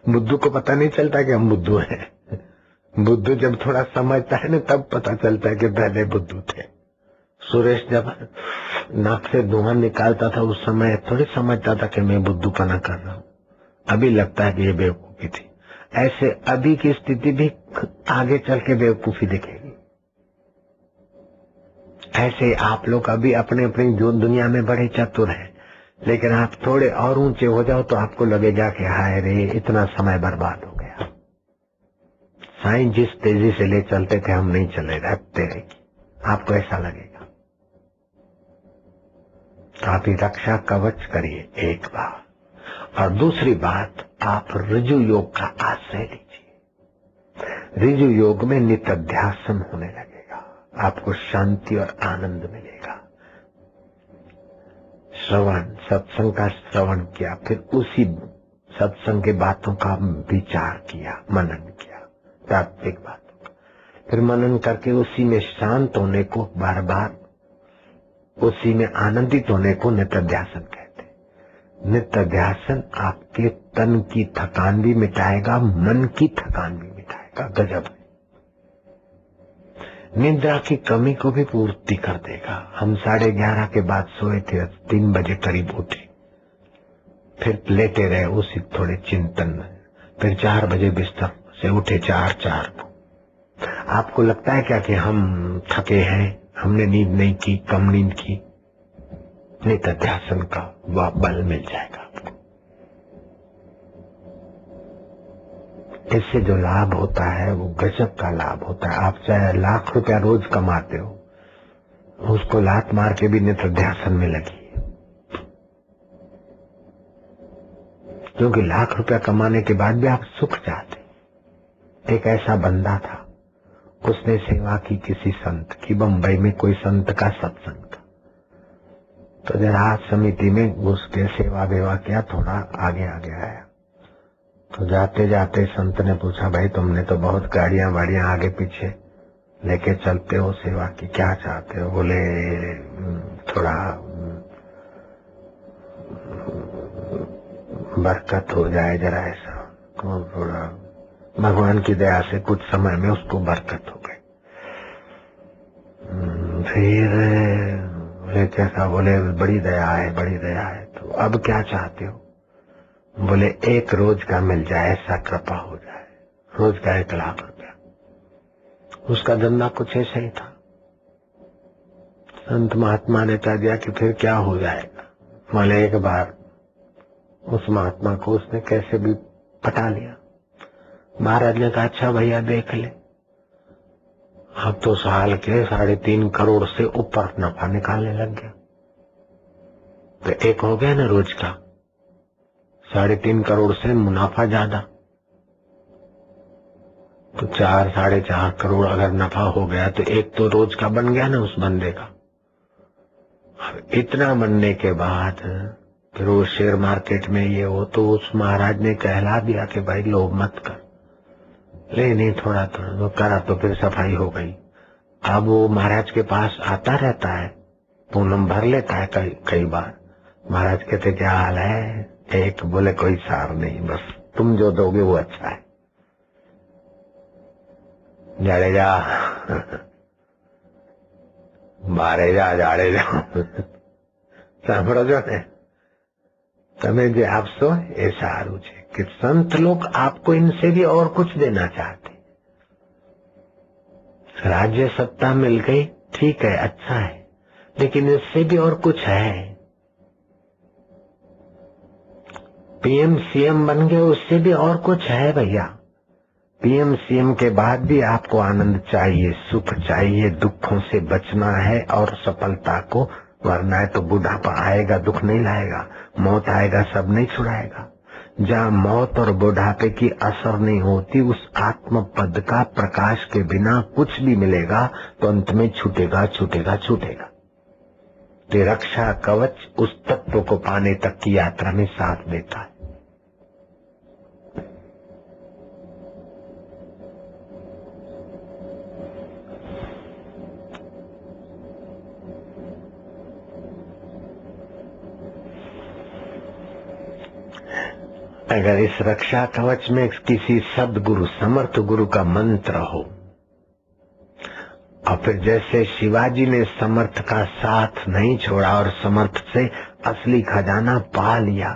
बुद्धू को पता नहीं चलता कि हम बुद्धू हैं। बुद्धू जब थोड़ा समझता है ना तब पता चलता है कि पहले बुद्धू थे। सुरेश जब नाक से धुआं निकालता था उस समय थोड़ी समझता था कि मैं बुद्धूपना कर रहा हूँ, अभी लगता है कि ये बेवकूफी थी। ऐसे अभी की स्थिति भी आगे चल के बेवकूफी दिखेगी। ऐसे आप लोग अभी अपने अपनी जो दुनिया में बड़े चतुर हैं, लेकिन आप थोड़े और ऊंचे हो जाओ तो आपको लगेगा कि हाय रे इतना समय बर्बाद हो गया। साईं जिस तेजी से ले चलते थे हम नहीं चले रहते रहेगी, आपको ऐसा लगेगा। तो आप ही रक्षा कवच करिए एक बार, और दूसरी बात आप ऋजु योग का आश्रय लीजिए। ऋजु योग में नित्याध्यासन होने लगेगा, आपको शांति और आनंद मिलेगा। श्रवण, सत्संग का श्रवण किया, फिर उसी सत्संग के बातों का विचार किया, मनन किया, तात्विक बातों का, फिर मनन करके उसी में शांत होने को, बार बार उसी में आनंदित होने को नित्याध्यासन कहते हैं। नित्याध्यासन आपके तन की थकान भी मिटाएगा, मन की थकान भी मिटाएगा। गजब। निद्रा की कमी को भी पूर्ति कर देगा। हम 11:30 के बाद सोए थे, 3 बजे करीब उठे, फिर लेटे रहे उसी थोड़े चिंतन में, फिर 4 बजे बिस्तर से उठे 4 को। आपको लगता है क्या कि हम थके हैं, हमने नींद नहीं की, कम नींद की? नित्याध्यासन का वह बल मिल जाएगा आपको। इससे जो लाभ होता है वो गजब का लाभ होता है। आप चाहे लाख रुपया रोज कमाते हो, उसको लात मार के भी नित्याध्यासन में लगी, क्योंकि लाख रुपया कमाने के बाद भी आप सुख चाहते। एक ऐसा बंदा था, उसने सेवा की किसी संत की, बंबई में कोई संत का सत्संग था, तो जरा समिति में घुस के सेवा वेवा किया, थोड़ा आगे आया। तो जाते जाते संत ने पूछा, भाई तुमने तो बहुत गाड़ियां वाड़ियां आगे पीछे लेके चलते हो सेवा की, क्या चाहते हो? बोले थोड़ा बरकत हो जाए, जरा ऐसा, तो थोड़ा भगवान की दया से कुछ समय में उसको बरकत हो गई। फिर कैसा? बोले बड़ी दया है, बड़ी दया है। तो अब क्या चाहते हो? बोले 1 रोज का मिल जाए, ऐसा कृपा हो जाए, रोज का 1 लाख रुपया। उसका धंधा कुछ ऐसा ही था। संत महात्मा ने कह दिया कि फिर क्या हो जाएगा। बोले एक बार उस महात्मा को उसने कैसे भी पटा लिया। महाराज ने कहा, अच्छा भैया देख ले, अब तो साल के 3.5 करोड़ से ऊपर नफा निकालने लग गया। तो 1 हो गया ना रोज का, 3.5 करोड़ से मुनाफा ज्यादा, तो 4-4.5 करोड़ अगर नफा हो गया तो 1 तो रोज का बन गया ना उस बंदे का। इतना बनने के बाद फिर वो शेयर मार्केट में ये हो, तो उस महाराज ने कहला दिया कि भाई लोभ मत कर, ले नहीं थोड़ा थोड़ा तो करा, तो फिर सफाई हो गई। अब वो महाराज के पास आता रहता है, पूनम भर लेता है कई बार। महाराज कहते क्या हाल है? एक बोले कोई सार नहीं, बस तुम जो दोगे वो अच्छा है। जाड़ेजा बारेजा जाड़ेजा સાંભળો છો ને તમે જે આપશો એ સારું છે कि संत लोग आपको इनसे भी और कुछ देना चाहते। राज्य सत्ता मिल गई, ठीक है, अच्छा है, लेकिन इससे भी और कुछ है। पीएम सीएम बन गए, उससे भी और कुछ है भैया। पीएम सीएम के बाद भी आपको आनंद चाहिए, सुख चाहिए, दुखों से बचना है और सफलता को, वरना है तो बुढ़ापा आएगा, दुख नहीं लाएगा, मौत आएगा, सब नहीं छुड़ाएगा। जहाँ मौत और बुढ़ापे की असर नहीं होती, उस आत्म पद का प्रकाश के बिना कुछ भी मिलेगा तो अंत में छूटेगा छूटेगा छूटेगा। ते रक्षा कवच उस तत्व को पाने तक की यात्रा में साथ देता है। अगर इस रक्षा कवच में किसी सद्गुरु समर्थ गुरु का मंत्र हो, और फिर जैसे शिवाजी ने समर्थ का साथ नहीं छोड़ा और समर्थ से असली खजाना पा लिया,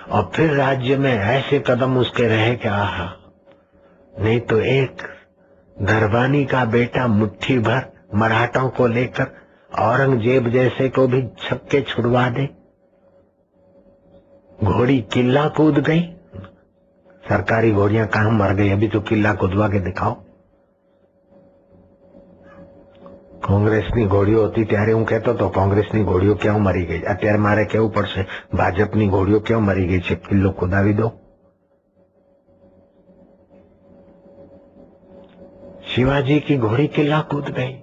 और फिर राज्य में ऐसे कदम उसके रहे कि आहा, नहीं तो एक धरवानी का बेटा मुट्ठी भर मराठों को लेकर औरंगजेब जैसे को भी छक्के छुड़वा दे। घोड़ी किला कूद गई, सरकारी घोड़ियां कहां मर गई, अभी तो किला कूदवा के दिखाओ। કોંગ્રેસની ઘોડીઓ હતી ત્યારે હું કહેતો તો કોંગ્રેસની ઘોડીઓ ક્યાં મરી ગઈ, અત્યારે મારે કેવું પડશે ભાજપની ઘોડીઓ ક્યાં મરી ગઈ છે, કિલ્લો કુદાવી દો। शिवाजी की घोड़ी किला कूद गई,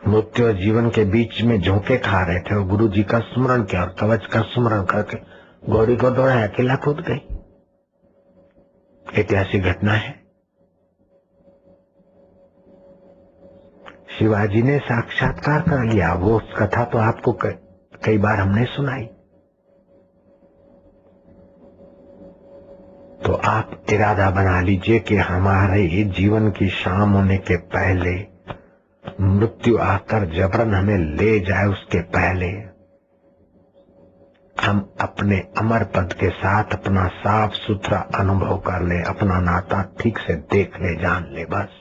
मृत्यु और जीवन के बीच में झोंके खा रहे थे और गुरु जी का स्मरण किया और कवच का स्मरण करके घोड़ी को दौड़ाया, किला कूद गई। ऐतिहासिक घटना है। शिवाजी ने साक्षात्कार कर लिया, वो कथा तो आपको कई बार हमने सुनाई। तो आप इरादा बना लीजिए कि हमारे जीवन की शाम होने के पहले, मृत्यु आकर जबरन हमें ले जाए उसके पहले, हम अपने अमर पद के साथ अपना साफ सुथरा अनुभव कर ले, अपना नाता ठीक से देख ले, जान ले। बस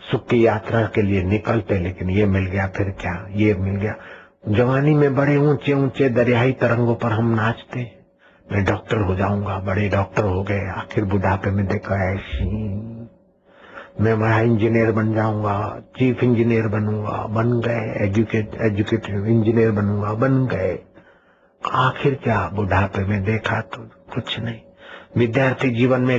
सुख की यात्रा के लिए निकलते, लेकिन ये मिल गया फिर क्या, ये मिल गया। जवानी में बड़े ऊंचे ऊंचे दरियाई तरंगों पर हम नाचते, मैं डॉक्टर हो जाऊंगा, बड़े डॉक्टर हो गए, आखिर बुढ़ापे में देखा ऐसी, मैं बड़ा इंजीनियर बन जाऊंगा, चीफ इंजीनियर बनूंगा, बन गए, एजुकेटिव इंजीनियर बनूंगा, बन गए। आखिर क्या, बुढ़ापे में देखा तो कुछ नहीं। विद्यार्थी जीवन में